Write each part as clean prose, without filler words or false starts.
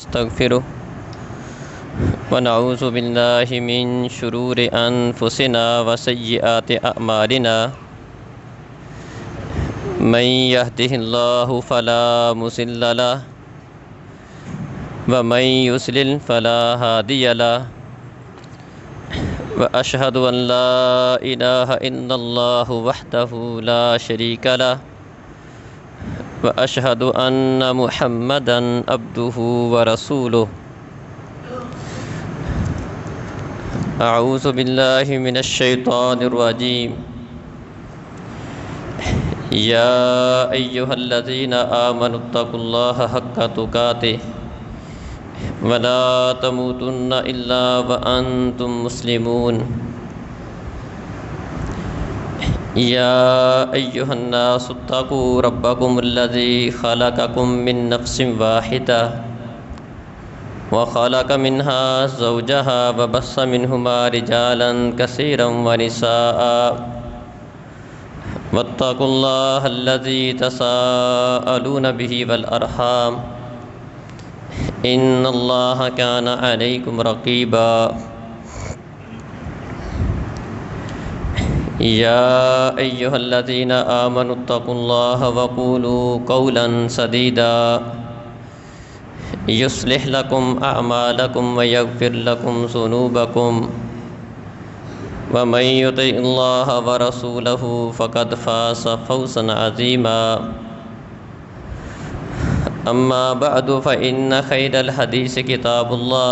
استغفره ونعوذ بالله من شرور أنفسنا وسيئات أعمالنا من يهده الله فلا مضل له ومن يضلل فلا هادي له وأشهد أن لا إله إلا الله وحده لا شريك له وأشهد أن محمدًا عبده ورسوله أعوذ بالله من الشيطان الرجيم يا أيها الذين آمنوا اتقوا الله حق تقاته ولا تموتن إلا وأنتم مسلمون يا أيها الناس اتقوا ربكم الذي خلقكم من نفس واحدة وخلق منها زوجها وبث منهما رجالا كثيرا ونساء واتقوا الله الذي تساءلون به والأرحام إن الله كان عليكم رقيبا يا أيها الذين آمنوا اتقوا الله وقولوا قولا سديدا يصلح لكم أعمالكم ويغفر لكم ذنوبكم ومن يطع الله ورسوله فقد فاز فوزا عظيما أما بعد فإن خير الحديث كتاب الله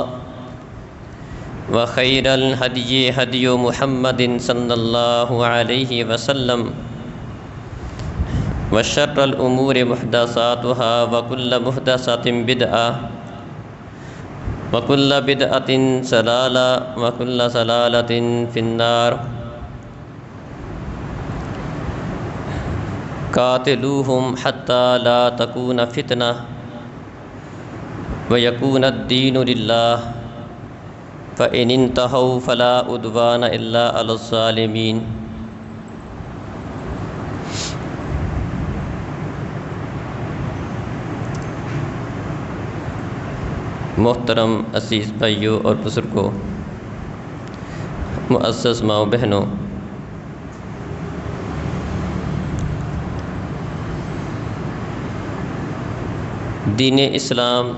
وخير الهدي هدي محمد صلى الله عليه وسلم وشر الأمور محدثاتها وكل محدثة بدعة وكل بدعة ضلالة وكل ضلالة في النار قاتلوهم حتى لا تكون فتنة ويكون الدين لله فإن انتهوا فلا عدوان إلا على الظالمين محترم عزیز بھائیوں اور بزرگوں، معزز ماؤں بہنوں، دین اسلام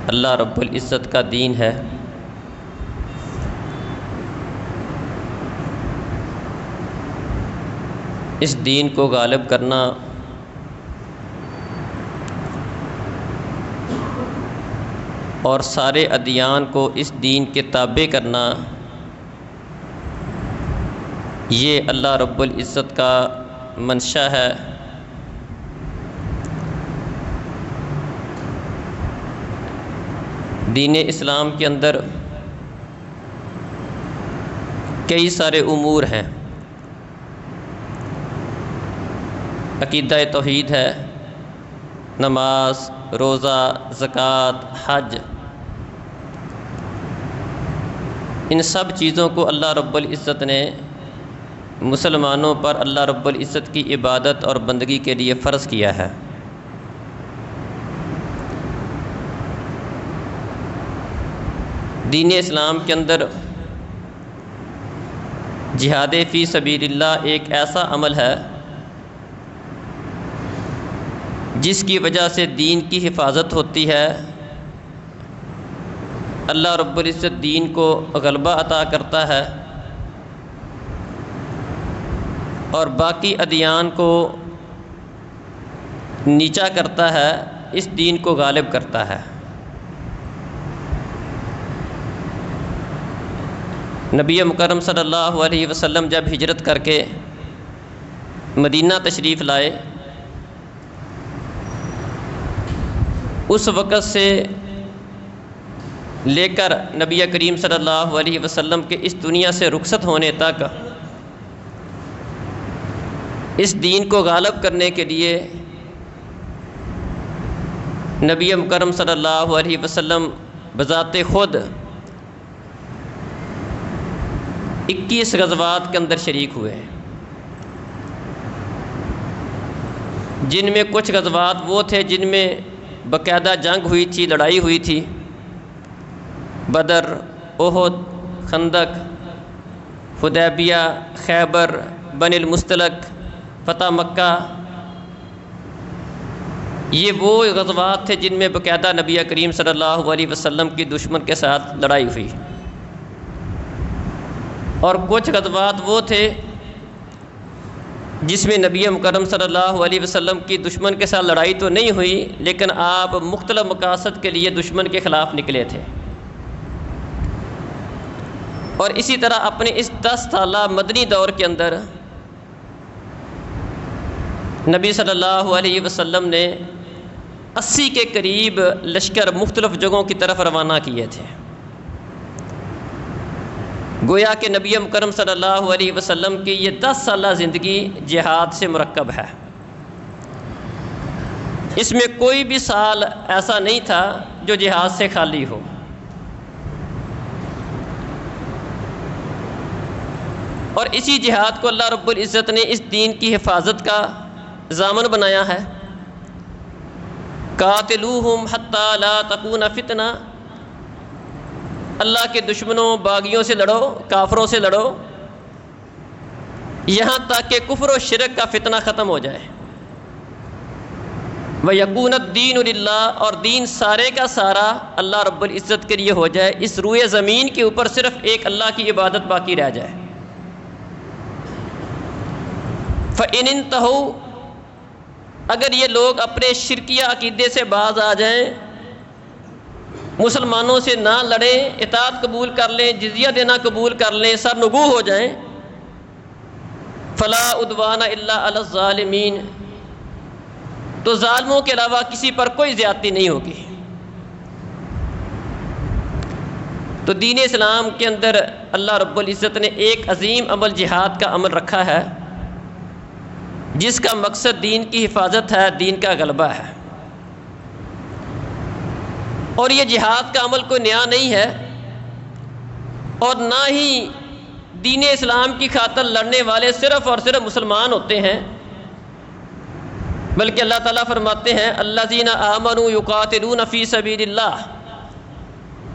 اللہ رب العزت کا دین ہے۔ اس دین کو غالب کرنا اور سارے ادیان کو اس دین کے تابع کرنا، یہ اللہ رب العزت کا منشا ہے۔ دین اسلام کے اندر کئی سارے امور ہیں۔ عقیدہ توحید ہے، نماز، روزہ، زکوٰۃ، حج، ان سب چیزوں کو اللہ رب العزت نے مسلمانوں پر اللہ رب العزت کی عبادت اور بندگی کے لیے فرض کیا ہے۔ دین اسلام کے اندر جہاد فی سبیل اللہ ایک ایسا عمل ہے جس کی وجہ سے دین کی حفاظت ہوتی ہے، اللہ رب العزت دین کو غلبہ عطا کرتا ہے اور باقی ادیان کو نیچا کرتا ہے، اس دین کو غالب کرتا ہے۔ نبی مکرم صلی اللہ علیہ وسلم جب ہجرت کر کے مدینہ تشریف لائے، اس وقت سے لے کر نبی کریم صلی اللہ علیہ وسلم کے اس دنیا سے رخصت ہونے تک اس دین کو غالب کرنے کے لیے نبی مکرم صلی اللہ علیہ وسلم بذات خود 21 غزوات کے اندر شریک ہوئے۔ جن میں کچھ غزوات وہ تھے جن میں باقاعدہ جنگ ہوئی تھی، لڑائی ہوئی تھی، بدر، احد، خندق، حدیبیہ، خیبر، بنی المستلق، فتح مکہ، یہ وہ غزوات تھے جن میں باقاعدہ نبی کریم صلی اللہ علیہ وسلم کی دشمن کے ساتھ لڑائی ہوئی، اور کچھ غزوات وہ تھے جس میں نبی مکرم صلی اللہ علیہ وسلم کی دشمن کے ساتھ لڑائی تو نہیں ہوئی، لیکن آپ مختلف مقاصد کے لیے دشمن کے خلاف نکلے تھے۔ اور اسی طرح اپنے اس 10 سالہ مدنی دور کے اندر نبی صلی اللہ علیہ وسلم نے 80 کے قریب لشکر مختلف جگہوں کی طرف روانہ کیے تھے۔ گویا کہ نبی مکرم صلی اللہ علیہ وسلم کی یہ 10 سالہ زندگی جہاد سے مرکب ہے۔ اس میں کوئی بھی سال ایسا نہیں تھا جو جہاد سے خالی ہو۔ اور اسی جہاد کو اللہ رب العزت نے اس دین کی حفاظت کا ضامن بنایا ہے۔ قاتلوہم حتی لا تکون فتنہ، اللہ کے دشمنوں، باغیوں سے لڑو، کافروں سے لڑو، یہاں تک کہ کفر و شرک کا فتنہ ختم ہو جائے۔ وَيَكُونَ الدِّينُ لِلَّهِ، اور دین سارے کا سارا اللہ رب العزت کے لیے ہو جائے، اس روئے زمین کے اوپر صرف ایک اللہ کی عبادت باقی رہ جائے۔ فَإِنِ انْتَهُوا، اگر یہ لوگ اپنے شرکیہ عقیدے سے باز آ جائیں، مسلمانوں سے نہ لڑیں، اطاعت قبول کر لیں، جزیہ دینا قبول کر لیں، سرنگو ہو جائیں، فلا عدوان الا علی الظالمین، تو ظالموں کے علاوہ کسی پر کوئی زیادتی نہیں ہوگی۔ تو دین اسلام کے اندر اللہ رب العزت نے ایک عظیم عمل جہاد کا عمل رکھا ہے، جس کا مقصد دین کی حفاظت ہے، دین کا غلبہ ہے۔ اور یہ جہاد کا عمل کوئی نیا نہیں ہے، اور نہ ہی دین اسلام کی خاطر لڑنے والے صرف اور صرف مسلمان ہوتے ہیں، بلکہ اللہ تعالیٰ فرماتے ہیں الذین آمنوا یقاتلون فی سبیل اللہ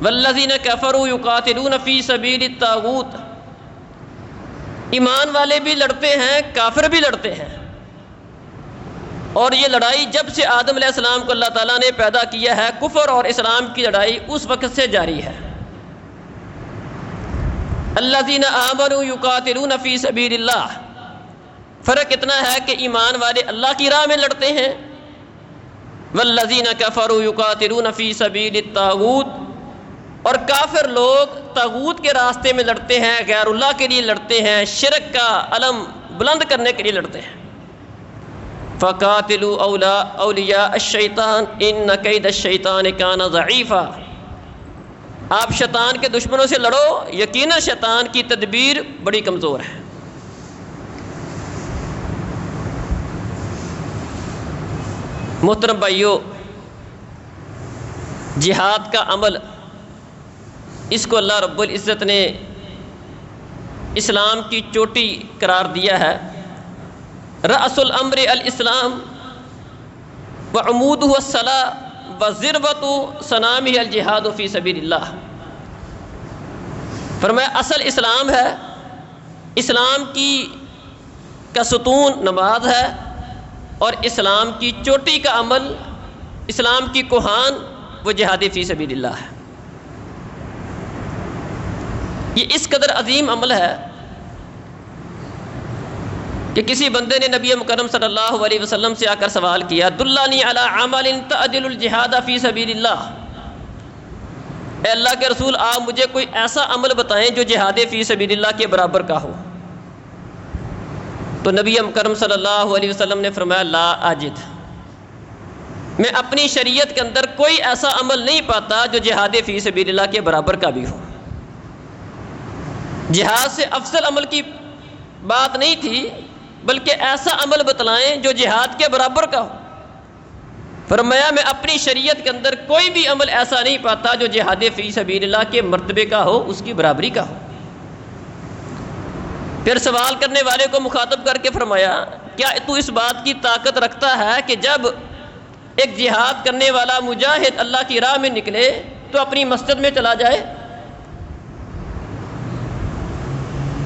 والذین کفروا یقاتلون فی سبیل الطاغوت، ایمان والے بھی لڑتے ہیں، کافر بھی لڑتے ہیں، اور یہ لڑائی جب سے آدم علیہ السلام کو اللہ تعالیٰ نے پیدا کیا ہے، کفر اور اسلام کی لڑائی اس وقت سے جاری ہے۔ الذین آمنوا یقاتلون فی سبیل اللہ، فرق اتنا ہے کہ ایمان والے اللہ کی راہ میں لڑتے ہیں، والذین کفروا یقاتلون فی سبیل الطاغوت، اور کافر لوگ طاغوت کے راستے میں لڑتے ہیں، غیر اللہ کے لیے لڑتے ہیں، شرک کا علم بلند کرنے کے لیے لڑتے ہیں۔ فَقَاتِلُوا أَوْلِيَاءَ الشَّيْطَانِ إِنَّ كَيْدَ الشَّيْطَانِ كَانَ ضَعِيفًا، آپ شیطان کے دشمنوں سے لڑو، یقیناً شیطان کی تدبیر بڑی کمزور ہے۔ محترم بھائیو، جہاد کا عمل، اس کو اللہ رب العزت نے اسلام کی چوٹی قرار دیا ہے۔ رأس الامر الاسلام وعمودہ الصلاۃ وذروۃ سنامہ الجہاد فی سبیل اللہ، فرمایا اصل اسلام ہے، اسلام کا ستون نماز ہے، اور اسلام کی چوٹی کا عمل، اسلام کی کوہان، وہ جہاد فی سبیل اللہ ہے۔ یہ اس قدر عظیم عمل ہے کہ کسی بندے نے نبی مکرم صلی اللہ علیہ وسلم سے آ کر سوال کیا، دلانی علی عمل تعدل الجہاد فی سبیل اللہ، اے اللہ کے رسول آپ مجھے کوئی ایسا عمل بتائیں جو جہاد فی سبیل اللہ کے برابر کا ہو۔ تو نبی مکرم صلی اللہ علیہ وسلم نے فرمایا لا اجد، میں اپنی شریعت کے اندر کوئی ایسا عمل نہیں پاتا جو جہاد فی سبیل اللہ کے برابر کا بھی ہو۔ جہاد سے افضل عمل کی بات نہیں تھی، بلکہ ایسا عمل بتلائیں جو جہاد کے برابر کا ہو۔ فرمایا میں اپنی شریعت کے اندر کوئی بھی عمل ایسا نہیں پاتا جو جہاد فی سبیل اللہ کے مرتبے کا ہو، اس کی برابری کا ہو۔ پھر سوال کرنے والے کو مخاطب کر کے فرمایا کیا تو اس بات کی طاقت رکھتا ہے کہ جب ایک جہاد کرنے والا مجاہد اللہ کی راہ میں نکلے تو اپنی مسجد میں چلا جائے؟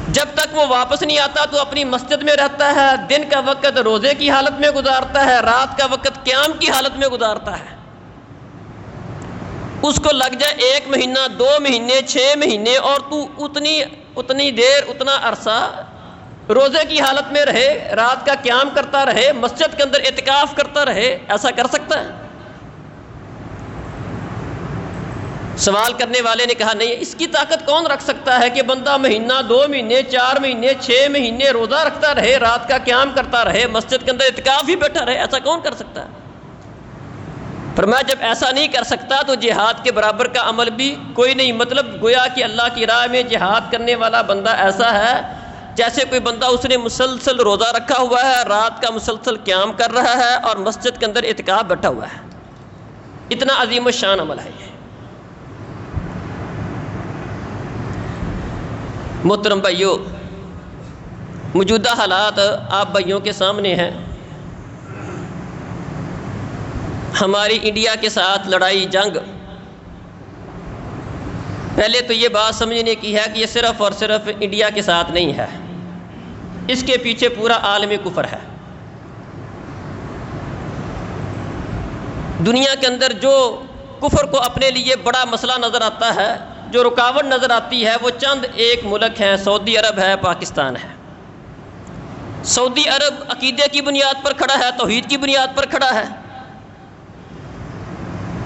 جب تک وہ واپس نہیں آتا تو اپنی مسجد میں رہتا ہے، دن کا وقت روزے کی حالت میں گزارتا ہے، رات کا وقت قیام کی حالت میں گزارتا ہے۔ اس کو لگ جائے 1 مہینہ، 2 مہینے، 6 مہینے، اور تو اتنی دیر، اتنا عرصہ روزے کی حالت میں رہے، رات کا قیام کرتا رہے، مسجد کے اندر اعتکاف کرتا رہے، ایسا کر سکتا ہے؟ سوال کرنے والے نے کہا نہیں، اس کی طاقت کون رکھ سکتا ہے کہ بندہ مہینہ، 2 مہینے، 4 مہینے، 6 مہینے روزہ رکھتا رہے، رات کا قیام کرتا رہے، مسجد کے اندر اعتکاف ہی بیٹھا رہے، ایسا کون کر سکتا ہے؟ فرمایا جب ایسا نہیں کر سکتا تو جہاد کے برابر کا عمل بھی کوئی نہیں۔ مطلب گویا کہ اللہ کی راہ میں جہاد کرنے والا بندہ ایسا ہے جیسے کوئی بندہ اس نے مسلسل روزہ رکھا ہوا ہے، رات کا مسلسل قیام کر رہا ہے اور مسجد کے اندر اعتکاف بیٹھا ہوا ہے۔ اتنا عظیم الشان عمل ہے یہ۔ محترم بھائیو، موجودہ حالات آپ بھائیوں کے سامنے ہیں۔ ہماری انڈیا کے ساتھ لڑائی، جنگ، پہلے تو یہ بات سمجھنے کی ہے کہ یہ صرف اور صرف انڈیا کے ساتھ نہیں ہے، اس کے پیچھے پورا عالم کفر ہے۔ دنیا کے اندر جو کفر کو اپنے لیے بڑا مسئلہ نظر آتا ہے، جو رکاوٹ نظر آتی ہے، وہ چند ایک ملک ہیں، سعودی عرب ہے، پاکستان ہے۔ سعودی عرب عقیدے کی بنیاد پر کھڑا ہے، توحید کی بنیاد پر کھڑا ہے،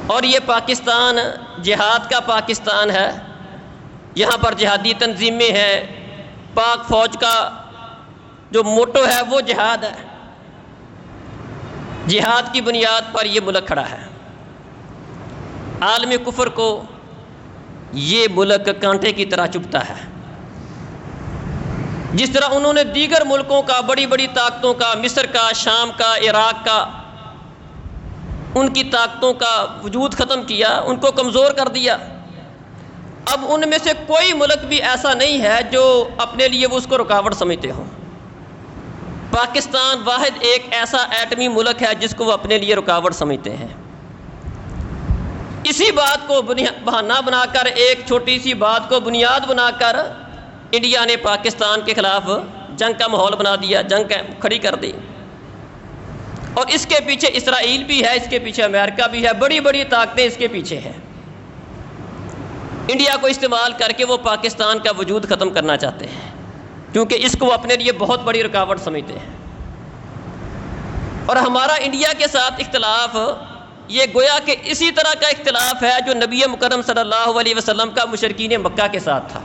اور یہ پاکستان جہاد کا پاکستان ہے۔ یہاں پر جہادی تنظیمیں ہیں، پاک فوج کا جو موٹو ہے وہ جہاد ہے۔ جہاد کی بنیاد پر یہ ملک کھڑا ہے۔ عالم کفر کو یہ ملک کانٹے کی طرح چبھتا ہے۔ جس طرح انہوں نے دیگر ملکوں کا، بڑی بڑی طاقتوں کا، مصر کا، شام کا، عراق کا، ان کی طاقتوں کا وجود ختم کیا، ان کو کمزور کر دیا۔ اب ان میں سے کوئی ملک بھی ایسا نہیں ہے جو اپنے لیے وہ اس کو رکاوٹ سمجھتے ہوں۔ پاکستان واحد ایک ایسا ایٹمی ملک ہے جس کو وہ اپنے لیے رکاوٹ سمجھتے ہیں۔ اسی بات کو بہانہ بنا کر، ایک چھوٹی سی بات کو بنیاد بنا کر انڈیا نے پاکستان کے خلاف جنگ کا ماحول بنا دیا، جنگ کھڑی کر دی۔ اور اس کے پیچھے اسرائیل بھی ہے، اس کے پیچھے امریکہ بھی ہے، بڑی بڑی طاقتیں اس کے پیچھے ہیں۔ انڈیا کو استعمال کر کے وہ پاکستان کا وجود ختم کرنا چاہتے ہیں، کیونکہ اس کو وہ اپنے لیے بہت بڑی رکاوٹ سمجھتے ہیں۔ اور ہمارا انڈیا کے ساتھ اختلاف یہ گویا کہ اسی طرح کا اختلاف ہے جو نبی مکرم صلی اللہ علیہ وسلم کا مشرکین مکہ کے ساتھ تھا۔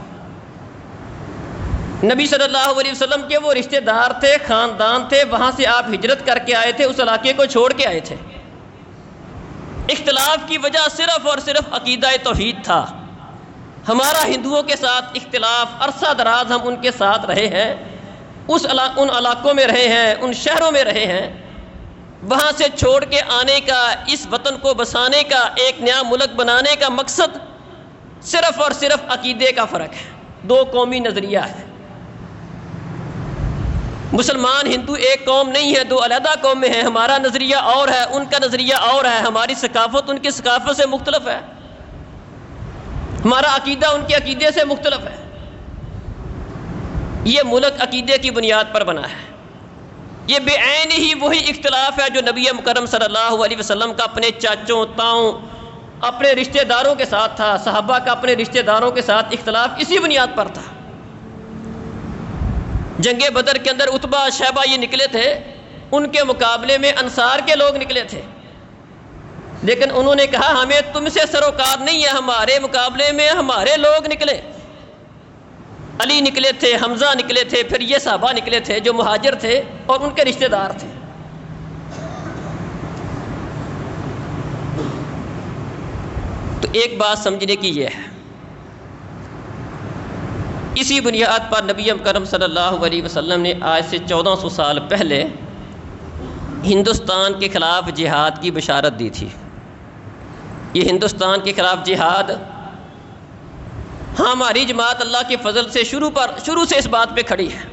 نبی صلی اللہ علیہ وسلم کے وہ رشتہ دار تھے، خاندان تھے، وہاں سے آپ ہجرت کر کے آئے تھے، اس علاقے کو چھوڑ کے آئے تھے۔ اختلاف کی وجہ صرف اور صرف عقیدہ توحید تھا۔ ہمارا ہندوؤں کے ساتھ اختلاف عرصہ دراز ہم ان کے ساتھ رہے ہیں، ان علاقوں میں رہے ہیں، ان شہروں میں رہے ہیں۔ وہاں سے چھوڑ کے آنے کا، اس وطن کو بسانے کا، ایک نیا ملک بنانے کا مقصد صرف اور صرف عقیدے کا فرق ہے، 2 قومی نظریہ ہے۔ مسلمان ہندو ایک قوم نہیں ہے، 2 علیحدہ قومیں ہیں۔ ہمارا نظریہ اور ہے، ان کا نظریہ اور ہے، ہماری ثقافت ان کی ثقافت سے مختلف ہے، ہمارا عقیدہ ان کے عقیدے سے مختلف ہے۔ یہ ملک عقیدے کی بنیاد پر بنا ہے۔ یہ بے عین ہی وہی اختلاف ہے جو نبی مکرم صلی اللہ علیہ وسلم کا اپنے چاچوں، تاؤں، اپنے رشتہ داروں کے ساتھ تھا۔ صحابہ کا اپنے رشتہ داروں کے ساتھ اختلاف اسی بنیاد پر تھا۔ جنگ بدر کے اندر عتبہ، شیبہ یہ نکلے تھے، ان کے مقابلے میں انصار کے لوگ نکلے تھے، لیکن انہوں نے کہا ہمیں تم سے سروکار نہیں ہے، ہمارے مقابلے میں ہمارے لوگ نکلے۔ علی نکلے تھے، حمزہ نکلے تھے، پھر یہ صحابہ نکلے تھے جو مہاجر تھے اور ان کے رشتہ دار تھے۔ تو ایک بات سمجھنے کی یہ ہے، اسی بنیاد پر نبی کرم صلی اللہ علیہ وسلم نے آج سے 1400 سال پہلے ہندوستان کے خلاف جہاد کی بشارت دی تھی۔ یہ ہندوستان کے خلاف جہاد، ہاں ہماری جماعت اللہ کے فضل سے شروع سے اس بات پہ کھڑی ہے۔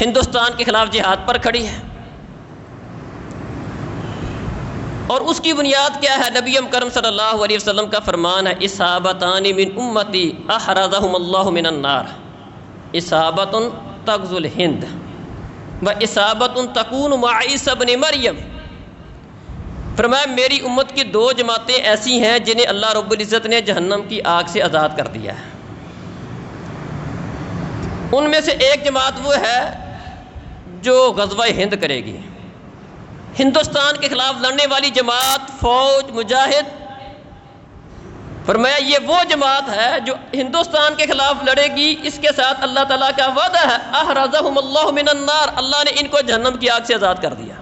ہندوستان کے خلاف جہاد پر کھڑی ہے، اور اس کی بنیاد کیا ہے؟ نبی کرم صلی اللہ علیہ وسلم کا فرمان ہے اصابتان من امتی احرزہم اللہ من النار، اصابت تغزو الہند و اصابت تکون مع عیسی ابن مریم۔ فرمایا میری امت کی دو جماعتیں ایسی ہیں جنہیں اللہ رب العزت نے جہنم کی آگ سے آزاد کر دیا ہے۔ ان میں سے ایک جماعت وہ ہے جو غزوہ ہند کرے گی، ہندوستان کے خلاف لڑنے والی جماعت، فوج، مجاہد۔ فرمایا یہ وہ جماعت ہے جو ہندوستان کے خلاف لڑے گی، اس کے ساتھ اللہ تعالیٰ کا وعدہ ہے احرزہم اللہ من النار، اللہ نے ان کو جہنم کی آگ سے آزاد کر دیا۔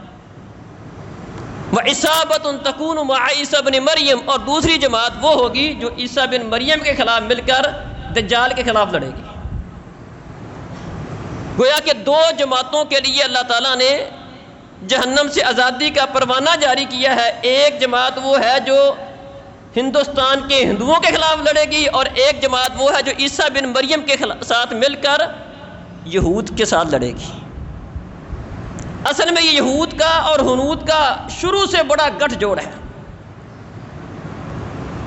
وَإِصَابَةٌ تَكُونُ مَعَ عِيسَى بْنِ مریم، اور دوسری جماعت وہ ہوگی جو عیسیٰ بن مریم کے خلاف مل کر دجال کے خلاف لڑے گی۔ گویا کہ دو جماعتوں کے لیے اللہ تعالیٰ نے جہنم سے آزادی کا پروانہ جاری کیا ہے۔ ایک جماعت وہ ہے جو ہندوستان کے ہندوؤں کے خلاف لڑے گی، اور ایک جماعت وہ ہے جو عیسیٰ بن مریم کے ساتھ مل کر یہود کے ساتھ لڑے گی۔ اصل میں یہ یہود کا اور ہنود کا شروع سے بڑا گٹھ جوڑ ہے۔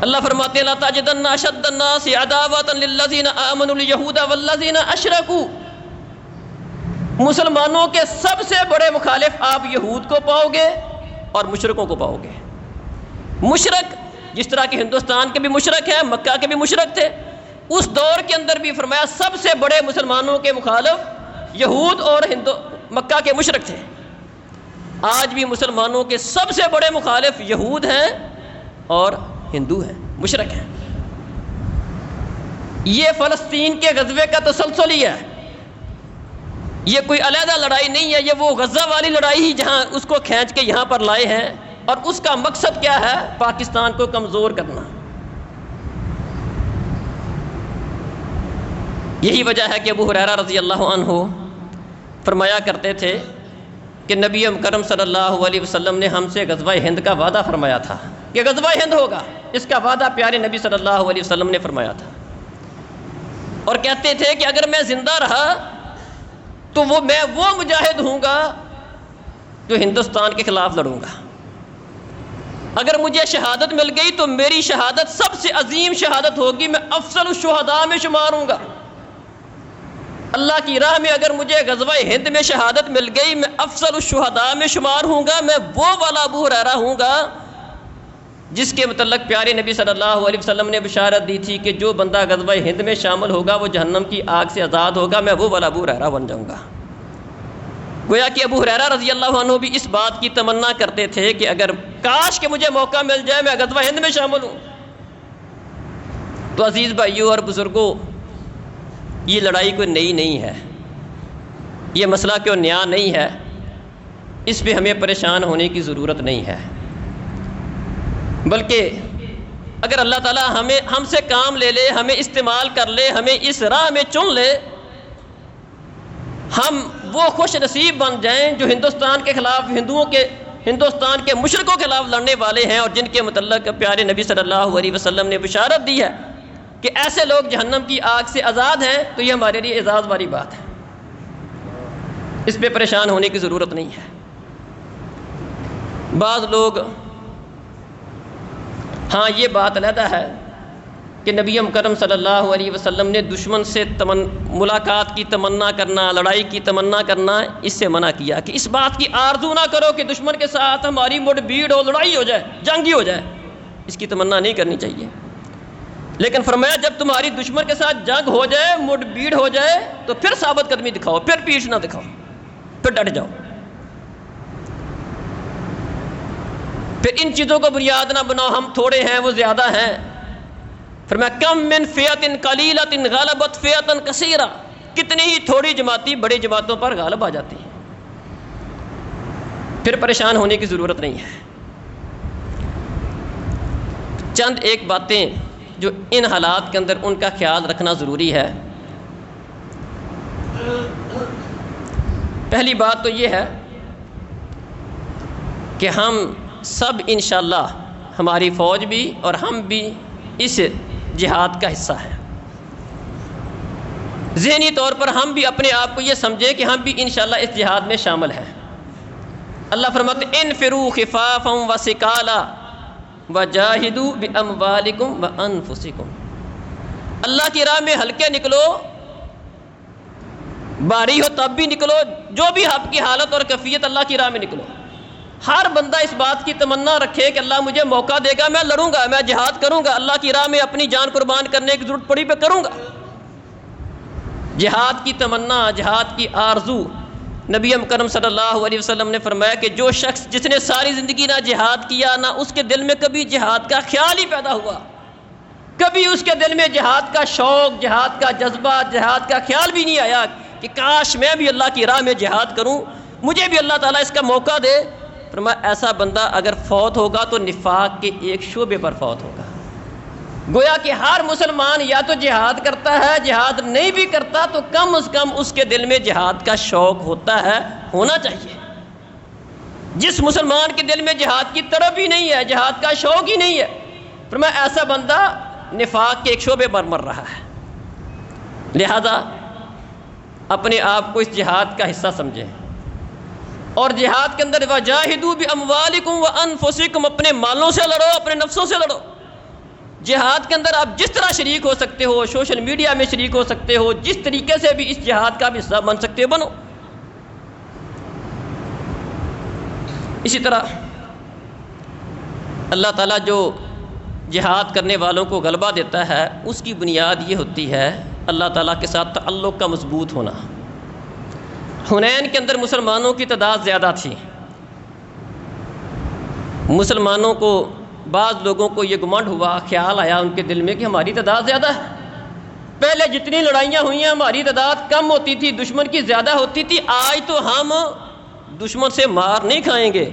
اللہ فرماتے ہیں لَتَجِدَنَّ أَشَدَّ النَّاسِ عَدَاوَةً لِلَّذِينَ آمَنُوا الْيَهُودَ وَالَّذِينَ أَشْرَكُوا، مسلمانوں کے سب سے بڑے مخالف آپ یہود کو پاؤ گے اور مشرکوں کو پاؤ گے۔ مشرک جس طرح کہ ہندوستان کے بھی مشرک ہیں، مکہ کے بھی مشرک تھے، اس دور کے اندر بھی فرمایا سب سے بڑے مسلمانوں کے مخالف یہود اور مکہ کے مشرک تھے۔ آج بھی مسلمانوں کے سب سے بڑے مخالف یہود ہیں اور ہندو ہیں، مشرک ہیں۔ یہ فلسطین کے غزوے کا تسلسل ہی ہے، یہ کوئی علیحدہ لڑائی نہیں ہے، یہ وہ غزہ والی لڑائی ہی جہاں اس کو کھینچ کے یہاں پر لائے ہیں، اور اس کا مقصد کیا ہے؟ پاکستان کو کمزور کرنا۔ یہی وجہ ہے کہ ابو ہریرہ رضی اللہ عنہ فرمایا کرتے تھے کہ نبی کرم صلی اللہ علیہ وسلم نے ہم سے غزوہ ہند کا وعدہ فرمایا تھا کہ غزوہ ہند ہوگا، اس کا وعدہ پیارے نبی صلی اللہ علیہ وسلم نے فرمایا تھا، اور کہتے تھے کہ اگر میں زندہ رہا تو میں وہ مجاہد ہوں گا جو ہندوستان کے خلاف لڑوں گا، اگر مجھے شہادت مل گئی تو میری شہادت سب سے عظیم شہادت ہوگی، میں افضل الشہداء میں شمار ہوں گا۔ اللہ کی راہ میں اگر مجھے غزوہ ہند میں شہادت مل گئی، میں افضل الشہداء میں شمار ہوں گا، میں وہ والا ابو ہریرہ ہوں گا جس کے متعلق پیارے نبی صلی اللہ علیہ وسلم نے بشارت دی تھی کہ جو بندہ غزوہ ہند میں شامل ہوگا وہ جہنم کی آگ سے آزاد ہوگا، میں وہ والا ابو ہریرہ بن جاؤں گا۔ گویا کہ ابو ہریرہ رضی اللہ عنہ بھی اس بات کی تمنا کرتے تھے کہ اگر کاش کہ مجھے موقع مل جائے میں غزوہ ہند میں شامل ہوں۔ تو عزیز بھائیوں اور بزرگوں، یہ لڑائی کوئی نئی نہیں ہے، یہ مسئلہ کوئی نیا نہیں ہے، اس پہ ہمیں پریشان ہونے کی ضرورت نہیں ہے، بلکہ اگر اللہ تعالیٰ ہم سے کام لے لے، ہمیں استعمال کر لے، ہمیں اس راہ میں چن لے، ہم وہ خوش نصیب بن جائیں جو ہندوستان کے خلاف ہندوستان کے مشرکوں کے خلاف لڑنے والے ہیں، اور جن کے متعلق پیارے نبی صلی اللہ علیہ وسلم نے بشارت دی ہے کہ ایسے لوگ جہنم کی آگ سے آزاد ہیں، تو یہ ہمارے لیے اعزاز والی بات ہے، اس پہ پریشان ہونے کی ضرورت نہیں ہے۔ بعض لوگ ہاں یہ بات علیحدہ ہے کہ نبی کرم صلی اللہ علیہ وسلم نے دشمن سے ملاقات کی تمنا کرنا، لڑائی کی تمنا کرنا، اس سے منع کیا کہ اس بات کی آرزو نہ کرو کہ دشمن کے ساتھ ہماری مڑ بھیڑ ہو، لڑائی ہو جائے، جنگ ہی ہو جائے، اس کی تمنا نہیں کرنی چاہیے۔ لیکن فرمایا جب تمہاری دشمن کے ساتھ جنگ ہو جائے، مڑ بھیڑ ہو جائے، تو پھر ثابت قدمی دکھاؤ، پھر پیٹھ نہ دکھاؤ، پھر ڈٹ جاؤ، پھر ان چیزوں کو بنیاد نہ بناؤ ہم تھوڑے ہیں وہ زیادہ ہیں۔ فرمایا کم من فئۃ قلیلۃ غلبت فئۃ کثیرہ، کتنی ہی تھوڑی جماعتی بڑی جماعتوں پر غالب آ جاتی ہیں، پھر پریشان ہونے کی ضرورت نہیں ہے۔ چند ایک باتیں جو ان حالات کے اندر ان کا خیال رکھنا ضروری ہے۔ پہلی بات تو یہ ہے کہ ہم سب انشاءاللہ، ہماری فوج بھی اور ہم بھی اس جہاد کا حصہ ہے۔ ذہنی طور پر ہم بھی اپنے آپ کو یہ سمجھیں کہ ہم بھی انشاءاللہ اس جہاد میں شامل ہیں۔ اللہ فرماتے انفروا خفافا وثقالا وجاہدوا باموالکم وانفسکم، اللہ کی راہ میں ہلکے نکلو، باری ہو تب بھی نکلو، جو بھی آپ کی حالت اور کیفیت اللہ کی راہ میں نکلو۔ ہر بندہ اس بات کی تمنا رکھے کہ اللہ مجھے موقع دے گا، میں لڑوں گا، میں جہاد کروں گا، اللہ کی راہ میں اپنی جان قربان کرنے کی ضرورت پڑی پہ کروں گا۔ جہاد کی تمنا، جہاد کی آرزو، نبی مکرم صلی اللہ علیہ وسلم نے فرمایا کہ جو شخص جس نے ساری زندگی نہ جہاد کیا، نہ اس کے دل میں کبھی جہاد کا خیال ہی پیدا ہوا، کبھی اس کے دل میں جہاد کا شوق، جہاد کا جذبہ، جہاد کا خیال بھی نہیں آیا کہ کاش میں بھی اللہ کی راہ میں جہاد کروں، مجھے بھی اللہ تعالیٰ اس کا موقع دے، فرمایا ایسا بندہ اگر فوت ہوگا تو نفاق کے ایک شعبے پر فوت ہوگا۔ گویا کہ ہر مسلمان یا تو جہاد کرتا ہے، جہاد نہیں بھی کرتا تو کم از کم اس کے دل میں جہاد کا شوق ہوتا ہے، ہونا چاہیے۔ جس مسلمان کے دل میں جہاد کی طرف ہی نہیں ہے، جہاد کا شوق ہی نہیں ہے، فرمایا ایسا بندہ نفاق کے ایک شعبے پر مر رہا ہے۔ لہذا اپنے آپ کو اس جہاد کا حصہ سمجھیں، اور جہاد کے اندر وجاہدوا باموالکم وانفسکم، اپنے مالوں سے لڑو، اپنے نفسوں سے لڑو۔ جہاد کے اندر آپ جس طرح شریک ہو سکتے ہو، سوشل میڈیا میں شریک ہو سکتے ہو، جس طریقے سے بھی اس جہاد کا بھی حصہ بن سکتے ہو بنو۔ اسی طرح اللہ تعالیٰ جو جہاد کرنے والوں کو غلبہ دیتا ہے، اس کی بنیاد یہ ہوتی ہے اللہ تعالیٰ کے ساتھ تعلق کا مضبوط ہونا۔ حنین کے اندر مسلمانوں کی تعداد زیادہ تھی، مسلمانوں کو بعض لوگوں کو یہ گمانڈ ہوا، خیال آیا ان کے دل میں کہ ہماری تعداد زیادہ ہے، پہلے جتنی لڑائیاں ہوئی ہیں ہماری تعداد کم ہوتی تھی، دشمن کی زیادہ ہوتی تھی، آج تو ہم دشمن سے مار نہیں کھائیں گے۔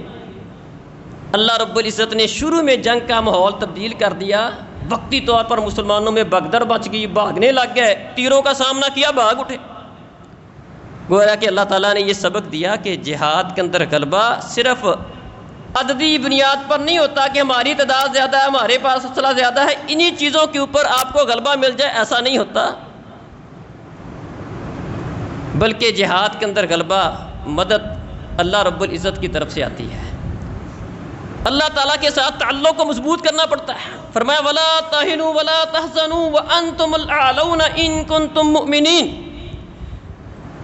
اللہ رب العزت نے شروع میں جنگ کا ماحول تبدیل کر دیا، وقتی طور پر مسلمانوں میں بھگدڑ بچ گئی، بھاگنے لگ گئے، تیروں کا سامنا کیا، بھاگ اٹھے۔ گویا کہ اللہ تعالیٰ نے یہ سبق دیا کہ جہاد کے اندر غلبہ صرف عددی بنیاد پر نہیں ہوتا کہ ہماری تعداد زیادہ ہے، ہمارے پاس اسلحہ زیادہ ہے، انہی چیزوں کے اوپر آپ کو غلبہ مل جائے، ایسا نہیں ہوتا، بلکہ جہاد کے اندر غلبہ، مدد اللہ رب العزت کی طرف سے آتی ہے۔ اللہ تعالیٰ کے ساتھ تعلق کو مضبوط کرنا پڑتا ہے۔ فرمایا وَلَا تَهِنُوا وَلَا تَحْزَنُوا وَأَنْتُمُ الْأَعْلَوْنَ إِن كُنتُم مُؤْمِنِينَ،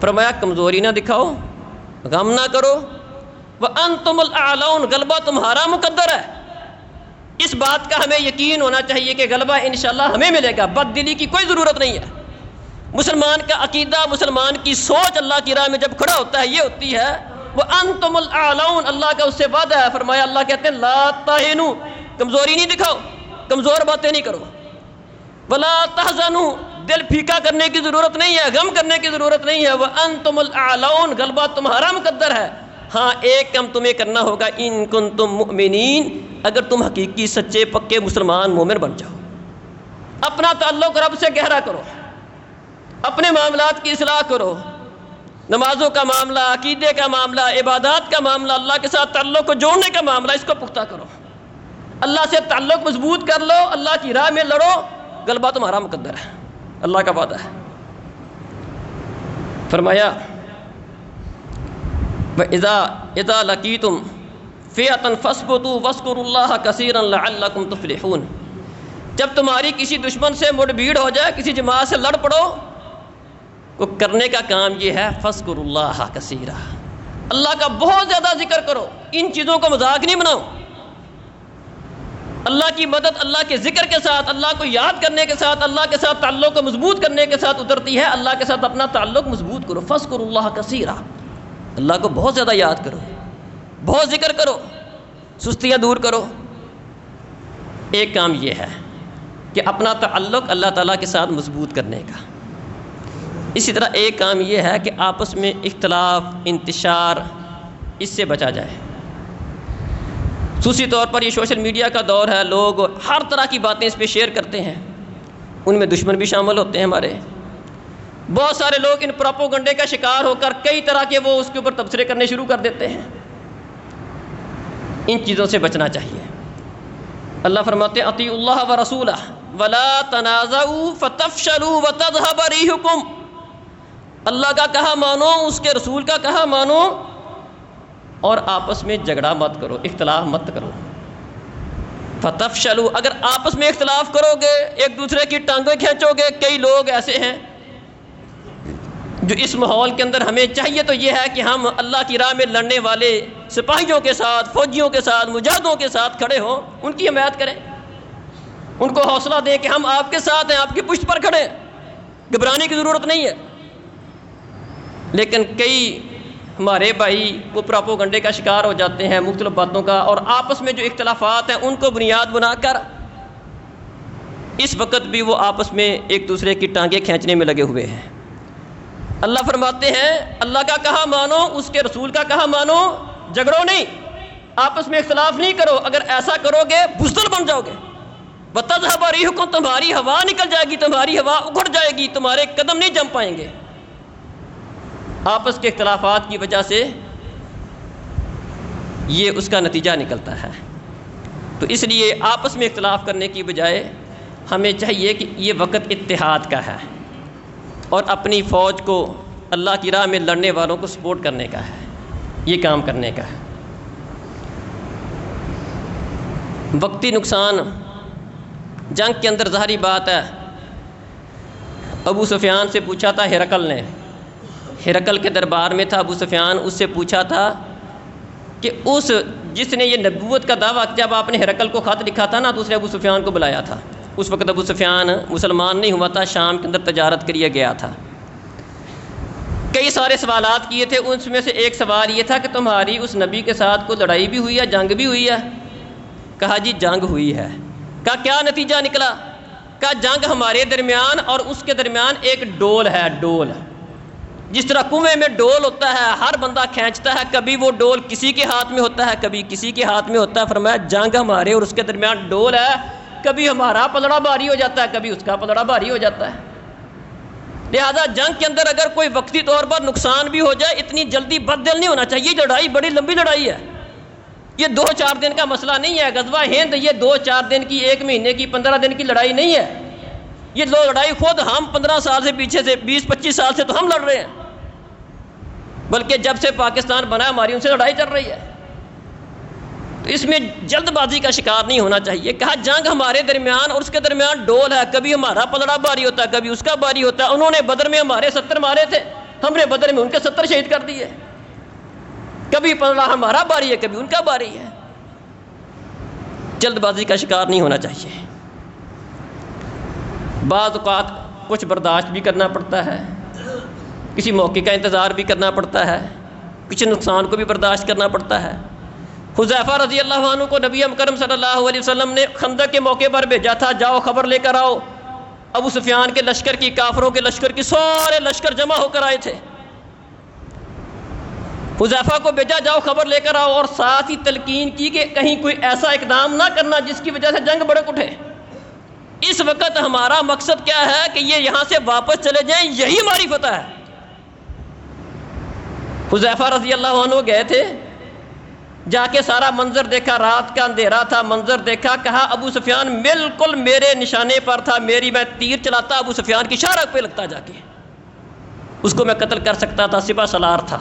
فرمایا کمزوری نہ دکھاؤ، غم نہ کرو، وَأَنْتُمُ الْأَعْلَوْنَ، غلبہ تمہارا مقدر ہے۔ اس بات کا ہمیں یقین ہونا چاہیے کہ غلبہ انشاءاللہ ہمیں ملے گا، بد دلی کی کوئی ضرورت نہیں ہے۔ مسلمان کا عقیدہ، مسلمان کی سوچ اللہ کی راہ میں جب کھڑا ہوتا ہے یہ ہوتی ہے وَأَنْتُمُ الْأَعْلَوْنَ، اللہ کا اس سے وعدہ ہے۔ فرمایا اللہ کہتے ہیں لَا تَهِنُوا، کمزوری نہیں دکھاؤ، کمزور باتیں نہیں کرو، وَلَا تَحْزَنُوا، دل پھیکا کرنے کی ضرورت نہیں ہے، غم کرنے کی ضرورت نہیں ہے، وَأَنْتُمُ الْأَعْلَوْنَ، غلبہ تمہارا مقدر ہے۔ ہاں ایک کم تمہیں کرنا ہوگا، ان کنتم مؤمنین، اگر تم حقیقی سچے پکے مسلمان مومن بن جاؤ، اپنا تعلق رب سے گہرا کرو، اپنے معاملات کی اصلاح کرو، نمازوں کا معاملہ، عقیدے کا معاملہ، عبادات کا معاملہ، اللہ کے ساتھ تعلق کو جوڑنے کا معاملہ، اس کو پختہ کرو، اللہ سے تعلق مضبوط کر لو، اللہ کی راہ میں لڑو، غلبہ تمہارا مقدر ہے، اللہ کا وعدہ ہے۔ فرمایا وَإِذَا لَقِيتُمْ فِئَةً فَاثْبُتُوا وَاذْكُرُوا اللَّهَ كَثِيرًا لَعَلَّكُمْ تُفْلِحُونَ، جب تمہاری کسی دشمن سے مڑ بھیڑ ہو جائے، کسی جماعت سے لڑ پڑو، کو کرنے کا کام یہ ہے فَاذْكُرُوا اللَّهَ كَثِيرًا، اللہ کا بہت زیادہ ذکر کرو، ان چیزوں کو مذاق نہیں بناؤ۔ اللہ کی مدد اللہ کے ذکر کے ساتھ، اللہ کو یاد کرنے کے ساتھ، اللہ کے ساتھ تعلق کو مضبوط کرنے کے ساتھ اترتی ہے۔ اللہ کے ساتھ اپنا تعلق مضبوط کرو، فَاذْكُرُوا اللَّهَ كَثِيرًا، اللہ کو بہت زیادہ یاد کرو، بہت ذکر کرو، سستیاں دور کرو۔ ایک کام یہ ہے کہ اپنا تعلق اللہ تعالیٰ کے ساتھ مضبوط کرنے کا۔ اسی طرح ایک کام یہ ہے کہ آپس میں اختلاف، انتشار، اس سے بچا جائے۔ خصوصی طور پر یہ سوشل میڈیا کا دور ہے، لوگ ہر طرح کی باتیں اس پہ شیئر کرتے ہیں، ان میں دشمن بھی شامل ہوتے ہیں ہمارے۔ بہت سارے لوگ ان پروپیگنڈے کا شکار ہو کر کئی طرح کے وہ اس کے اوپر تبصرے کرنے شروع کر دیتے ہیں۔ ان چیزوں سے بچنا چاہیے۔ اللہ فرماتے ہیں اطیعوا اللہ ورسولہ ولا تنازعوا فتفشلوا وتذهب ريحكم، اللہ کا کہا مانو، اس کے رسول کا کہا مانو، اور آپس میں جھگڑا مت کرو، اختلاف مت کرو۔ فتفشلوا، اگر آپس میں اختلاف کرو گے، ایک دوسرے کی ٹانگیں کھینچو گے، کئی لوگ ایسے ہیں جو اس ماحول کے اندر ہمیں چاہیے تو یہ ہے کہ ہم اللہ کی راہ میں لڑنے والے سپاہیوں کے ساتھ، فوجیوں کے ساتھ، مجاہدوں کے ساتھ کھڑے ہوں، ان کی حمایت کریں، ان کو حوصلہ دیں کہ ہم آپ کے ساتھ ہیں، آپ کی پشت پر کھڑے ہیں، گھبرانے کی ضرورت نہیں ہے۔ لیکن کئی ہمارے بھائی وہ پراپوگنڈے کا شکار ہو جاتے ہیں، مختلف باتوں کا، اور آپس میں جو اختلافات ہیں ان کو بنیاد بنا کر اس وقت بھی وہ آپس میں ایک دوسرے کی ٹانگیں کھینچنے میں لگے ہوئے ہیں۔ اللہ فرماتے ہیں اللہ کا کہا مانو، اس کے رسول کا کہا مانو، جھگڑو نہیں، آپس میں اختلاف نہیں کرو، اگر ایسا کرو گے بزدل بن جاؤ گے۔ وَتَذْهَبَ رِيحُكُمْ، تمہاری ہوا نکل جائے گی، تمہاری ہوا اکھڑ جائے گی، تمہارے قدم نہیں جم پائیں گے۔ آپس کے اختلافات کی وجہ سے یہ اس کا نتیجہ نکلتا ہے۔ تو اس لیے آپس میں اختلاف کرنے کی بجائے ہمیں چاہیے کہ یہ وقت اتحاد کا ہے اور اپنی فوج کو اللہ کی راہ میں لڑنے والوں کو سپورٹ کرنے کا ہے، یہ کام کرنے کا ہے۔ وقتی نقصان جنگ کے اندر ظاہری بات ہے، ابو سفیان سے پوچھا تھا ہرقل نے، ہرقل کے دربار میں تھا ابو سفیان، اس سے پوچھا تھا کہ جس نے یہ نبوت کا دعویٰ، جب آپ نے ہرقل کو خط لکھا تھا نا تو اس نے ابو سفیان کو بلایا تھا، اس وقت ابو سفیان مسلمان نہیں ہوا تھا، شام کے اندر تجارت کے لیے گیا تھا۔ کئی سارے سوالات کیے تھے، ان میں سے ایک سوال یہ تھا کہ تمہاری اس نبی کے ساتھ کوئی لڑائی بھی ہوئی ہے، جنگ بھی ہوئی ہے؟ کہا جی جنگ ہوئی ہے۔ کہا کیا نتیجہ نکلا؟ کہا جنگ ہمارے درمیان اور اس کے درمیان ایک ڈول ہے، ڈول، جس طرح کنویں میں ڈول ہوتا ہے، ہر بندہ کھینچتا ہے، کبھی وہ ڈول کسی کے ہاتھ میں ہوتا ہے، کبھی کسی کے ہاتھ میں ہوتا ہے۔ فرمایا جنگ ہمارے اور اس کے درمیان ڈول ہے، کبھی ہمارا پلڑا بھاری ہو جاتا ہے، کبھی اس کا پلڑا بھاری ہو جاتا ہے۔ لہذا جنگ کے اندر اگر کوئی وقتی طور پر نقصان بھی ہو جائے، اتنی جلدی بددل نہیں ہونا چاہیے۔ یہ لڑائی بڑی لمبی لڑائی ہے، یہ 2-4 دن کا مسئلہ نہیں ہے۔ غزوہ ہند یہ 2-4 دن کی، 1 مہینے کی، 15 دن کی لڑائی نہیں ہے۔ یہ لڑائی خود ہم 15 سال سے پیچھے سے 20-25 سال سے تو ہم لڑ رہے ہیں، بلکہ جب سے پاکستان بنا ہماری ان سے لڑائی چل رہی ہے۔ تو اس میں جلد بازی کا شکار نہیں ہونا چاہیے۔ کہا جنگ ہمارے درمیان اور اس کے درمیان ڈول ہے، کبھی ہمارا پلڑا بھاری ہوتا ہے، کبھی اس کا بھاری ہوتا ہے۔ انہوں نے بدر میں ہمارے 70 مارے تھے، ہم نے بدر میں ان کے 70 شہید کر دیے۔ کبھی پلڑا ہمارا بھاری ہے، کبھی ان کا بھاری ہے۔ جلد بازی کا شکار نہیں ہونا چاہیے۔ بعض اوقات کچھ برداشت بھی کرنا پڑتا ہے، کسی موقع کا انتظار بھی کرنا پڑتا ہے، کسی نقصان کو بھی برداشت کرنا پڑتا ہے۔ حذیفہ رضی اللہ عنہ کو نبی اکرم صلی اللہ علیہ وسلم نے خندق کے موقع پر بھیجا تھا، جاؤ خبر لے کر آؤ۔ ابو سفیان کے لشکر کی، کافروں کے لشکر کی، سارے لشکر جمع ہو کر آئے تھے۔ حذیفہ کو بھیجا جاؤ خبر لے کر آؤ، اور ساتھ ہی تلقین کی کہ کہیں کوئی ایسا اقدام نہ کرنا جس کی وجہ سے جنگ بڑک اٹھے۔ اس وقت ہمارا مقصد کیا ہے کہ یہ یہاں سے واپس چلے جائیں، یہی ہماری فتح ہے۔ حذیفہ رضی اللہ عنہ گئے تھے، جا کے سارا منظر دیکھا، رات کا اندھیرا تھا، منظر دیکھا، کہا ابو سفیان بالکل میرے نشانے پر تھا، میں تیر چلاتا ابو سفیان کی شارک پہ لگتا، جا کے اس کو میں قتل کر سکتا تھا، سپہ سالار تھا،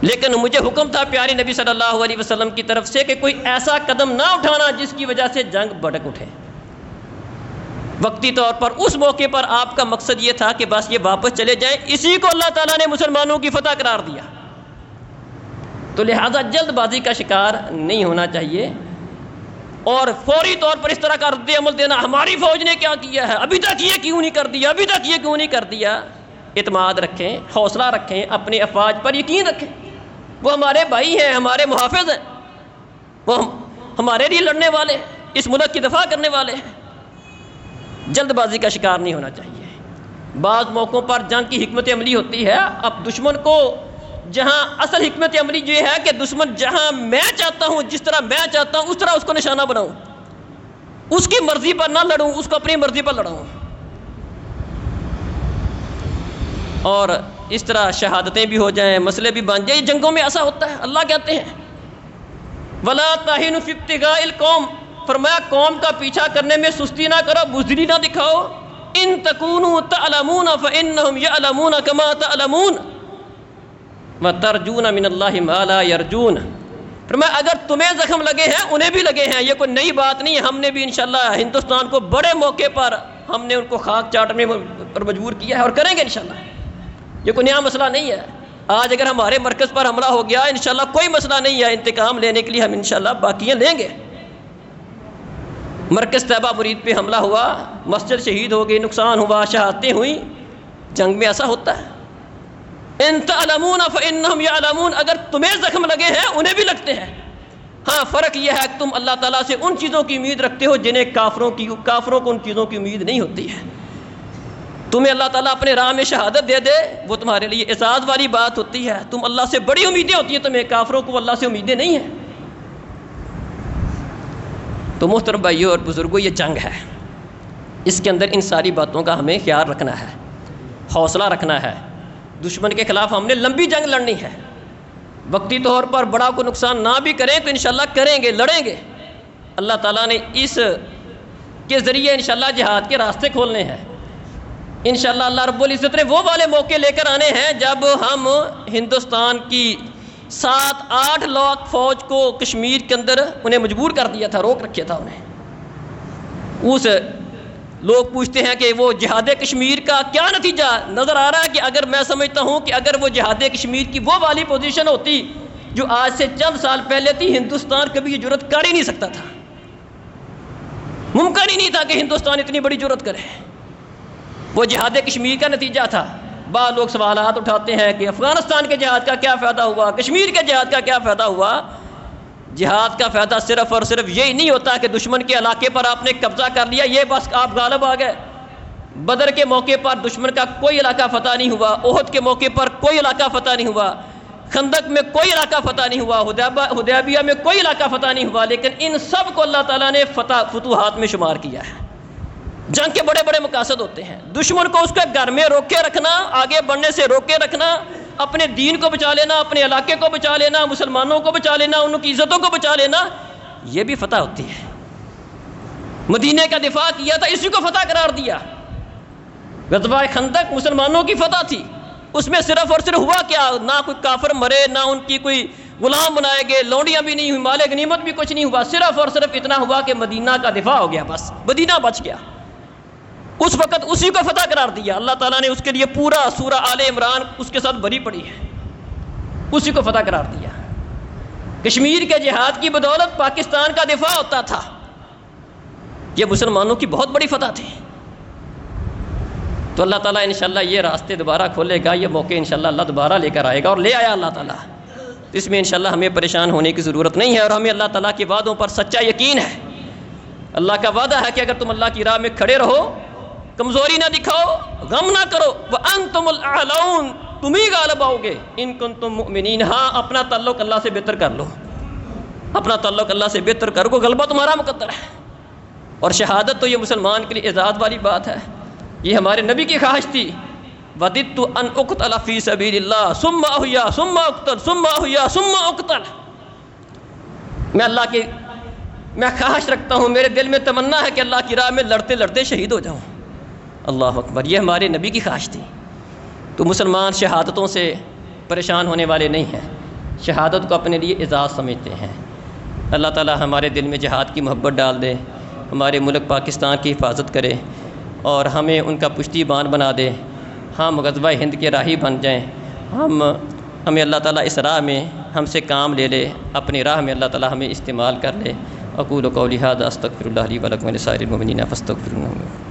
لیکن مجھے حکم تھا پیارے نبی صلی اللہ علیہ وسلم کی طرف سے کہ کوئی ایسا قدم نہ اٹھانا جس کی وجہ سے جنگ بھڑک اٹھے۔ وقتی طور پر اس موقع پر آپ کا مقصد یہ تھا کہ بس یہ واپس چلے جائیں، اسی کو اللہ تعالیٰ نے مسلمانوں کی فتح قرار دیا۔ تو لہذا جلد بازی کا شکار نہیں ہونا چاہیے، اور فوری طور پر اس طرح کا رد عمل دینا ہماری فوج نے کیا کیا ہے، ابھی تک یہ کیوں نہیں کر دیا، ابھی تک یہ کیوں نہیں کر دیا۔ اعتماد رکھیں، حوصلہ رکھیں، اپنے افواج پر یقین رکھیں، وہ ہمارے بھائی ہیں، ہمارے محافظ ہیں، وہ ہمارے لیے لڑنے والے ہیں، اس ملک کی دفاع کرنے والے ہیں۔ جلد بازی کا شکار نہیں ہونا چاہیے۔ بعض موقعوں پر جنگ کی حکمت عملی ہوتی ہے، اب دشمن کو جہاں اصل حکمت عملی یہ ہے کہ دشمن جہاں میں چاہتا ہوں، جس طرح میں چاہتا ہوں اس طرح اس کو نشانہ بناؤں، اس کی مرضی پر نہ لڑوں، اس کو اپنی مرضی پر لڑاؤں، اور اس طرح شہادتیں بھی ہو جائیں، مسئلے بھی بن جائیں۔ جنگوں میں ایسا ہوتا ہے۔ اللہ کہتے ہیں وَلَا تَهِنُوا فِي ابْتِغَاءِ الْقَوْمِ، فرمایا قوم کا پیچھا کرنے میں سستی نہ کرو، بزدلی نہ دکھاؤ، ان تکونوا تعلمون فانہم یعلمون کما تعلمون وترجون من اللہ ما لا یرجون. فرمایا اگر تمہیں زخم لگے ہیں انہیں بھی لگے ہیں، یہ کوئی نئی بات نہیں ہے. ہم نے بھی انشاءاللہ ہندوستان کو بڑے موقع پر ہم نے ان کو خاک چاٹنے پر مجبور کیا ہے اور کریں گے انشاءاللہ. یہ کوئی نیا مسئلہ نہیں ہے. آج اگر ہمارے مرکز پر حملہ ہو گیا انشاءاللہ کوئی مسئلہ نہیں ہے، انتقام لینے کے لیے ہم انشاءاللہ باقیاں لیں گے. مرکز طیبہ مرید پہ حملہ ہوا، مسجد شہید ہو گئی، نقصان ہوا، شہادتیں ہوئیں. جنگ میں ایسا ہوتا ہے. ان تعلمون فانہم یعلمون، اگر تمہیں زخم لگے ہیں انہیں بھی لگتے ہیں. ہاں فرق یہ ہے کہ تم اللہ تعالیٰ سے ان چیزوں کی امید رکھتے ہو جنہیں کافروں کو ان چیزوں کی امید نہیں ہوتی ہے. تمہیں اللہ تعالیٰ اپنے راہ میں شہادت دے دے وہ تمہارے لیے اعزاز والی بات ہوتی ہے. تم اللہ سے بڑی امیدیں ہوتی ہیں تمہیں، کافروں کو اللہ سے امیدیں نہیں ہیں. تو محترم بھائیوں اور بزرگوں، یہ جنگ ہے، اس کے اندر ان ساری باتوں کا ہمیں خیال رکھنا ہے، حوصلہ رکھنا ہے. دشمن کے خلاف ہم نے لمبی جنگ لڑنی ہے. وقتی طور پر بڑا کو نقصان نہ بھی کریں تو انشاءاللہ کریں گے، لڑیں گے. اللہ تعالیٰ نے اس کے ذریعے انشاءاللہ جہاد کے راستے کھولنے ہیں. انشاءاللہ اللہ رب العزت نے وہ والے موقع لے کر آنے ہیں جب ہم ہندوستان کی 7-8 لاکھ فوج کو کشمیر کے اندر انہیں مجبور کر دیا تھا، روک رکھا تھا انہیں. اس لوگ پوچھتے ہیں کہ وہ جہاد کشمیر کا کیا نتیجہ نظر آ رہا ہے کہ اگر میں سمجھتا ہوں کہ اگر وہ جہاد کشمیر کی وہ والی پوزیشن ہوتی جو آج سے چند سال پہلے تھی، ہندوستان کبھی یہ جرأت کر ہی نہیں سکتا تھا. ممکن ہی نہیں تھا کہ ہندوستان اتنی بڑی جرأت کرے. وہ جہاد کشمیر کا نتیجہ تھا. بعض لوگ سوالات اٹھاتے ہیں کہ افغانستان کے جہاد کا کیا فائدہ ہوا، کشمیر کے جہاد کا کیا فائدہ ہوا. جہاد کا فائدہ صرف اور صرف یہی نہیں ہوتا کہ دشمن کے علاقے پر آپ نے قبضہ کر لیا، یہ بس آپ غالب آ گئے. بدر کے موقع پر دشمن کا کوئی علاقہ فتح نہیں ہوا، احد کے موقع پر کوئی علاقہ فتح نہیں ہوا، خندق میں کوئی علاقہ فتح نہیں ہوا، حدیبیہ میں کوئی علاقہ فتح نہیں ہوا، لیکن ان سب کو اللہ تعالیٰ نے فتوحات میں شمار کیا ہے. جنگ کے بڑے بڑے مقاصد ہوتے ہیں. دشمن کو اس کے گھر میں روکے رکھنا، آگے بڑھنے سے روکے رکھنا، اپنے دین کو بچا لینا، اپنے علاقے کو بچا لینا، مسلمانوں کو بچا لینا، ان کی عزتوں کو بچا لینا، یہ بھی فتح ہوتی ہے. مدینے کا دفاع کیا تھا، اسی کو فتح قرار دیا. غزوہ خندق مسلمانوں کی فتح تھی. اس میں صرف اور صرف ہوا کیا، نہ کوئی کافر مرے، نہ ان کی کوئی غلام بنائے گئے، لونڈیاں بھی نہیں ہوئی، مال غنیمت بھی کچھ نہیں ہوا. صرف اور صرف اتنا ہوا کہ مدینہ کا دفاع ہو گیا، بس مدینہ بچ گیا. اس وقت اسی کو فتح قرار دیا. اللہ تعالیٰ نے اس کے لیے پورا سورہ آل عمران اس کے ساتھ بھری پڑی ہے، اسی کو فتح قرار دیا. کشمیر کے جہاد کی بدولت پاکستان کا دفاع ہوتا تھا. یہ مسلمانوں کی بہت بڑی فتح تھی. تو اللہ تعالیٰ انشاءاللہ یہ راستے دوبارہ کھولے گا، یہ موقع انشاءاللہ اللہ دوبارہ لے کر آئے گا، اور لے آیا اللہ تعالیٰ. اس میں انشاءاللہ ہمیں پریشان ہونے کی ضرورت نہیں ہے، اور ہمیں اللہ تعالیٰ کے وعدوں پر سچا یقین ہے. اللہ کا وعدہ ہے کہ اگر تم اللہ کی راہ میں کھڑے رہو، کمزوری نہ دکھاؤ، غم نہ کرو، وَأَنْتُمُ الْأَعْلَوْنَ، تم ہی غالب آؤ گے. ان کنتم مؤمنین، ہاں اپنا تعلق اللہ سے بہتر کر لو، اپنا تعلق اللہ سے بہتر کرو، غلبہ تمہارا مقدر ہے. اور شہادت تو یہ مسلمان کے لیے اعزاز والی بات ہے. یہ ہمارے نبی کی خواہش تھی، وَدِدْتُ أَنْ أُقْتَلَ فِي سَبِيلِ اللَّهِ ثُمَّ أُحْيَا ثُمَّ أُقْتَلْ ثُمَّ أُحْيَا ثُمَّ أُقْتَلْ. میں خواہش رکھتا ہوں، میرے دل میں تمنا ہے کہ اللہ کی راہ میں لڑتے لڑتے شہید ہو جاؤں. اللہ اکبر، یہ ہمارے نبی کی خواہش تھی. تو مسلمان شہادتوں سے پریشان ہونے والے نہیں ہیں، شہادت کو اپنے لیے اعزاز سمجھتے ہیں. اللہ تعالی ہمارے دل میں جہاد کی محبت ڈال دے، ہمارے ملک پاکستان کی حفاظت کرے، اور ہمیں ان کا پشتیبان بنا دے. ہم غزوہ ہند کے راہی بن جائیں. ہمیں اللہ تعالیٰ اس راہ میں ہم سے کام لے لے، اپنی راہ میں اللہ تعالیٰ ہمیں استعمال کر لے. اقول قولی ھذا استغفر اللہ لی ولکم ولسائر المؤمنین فاستغفروہ.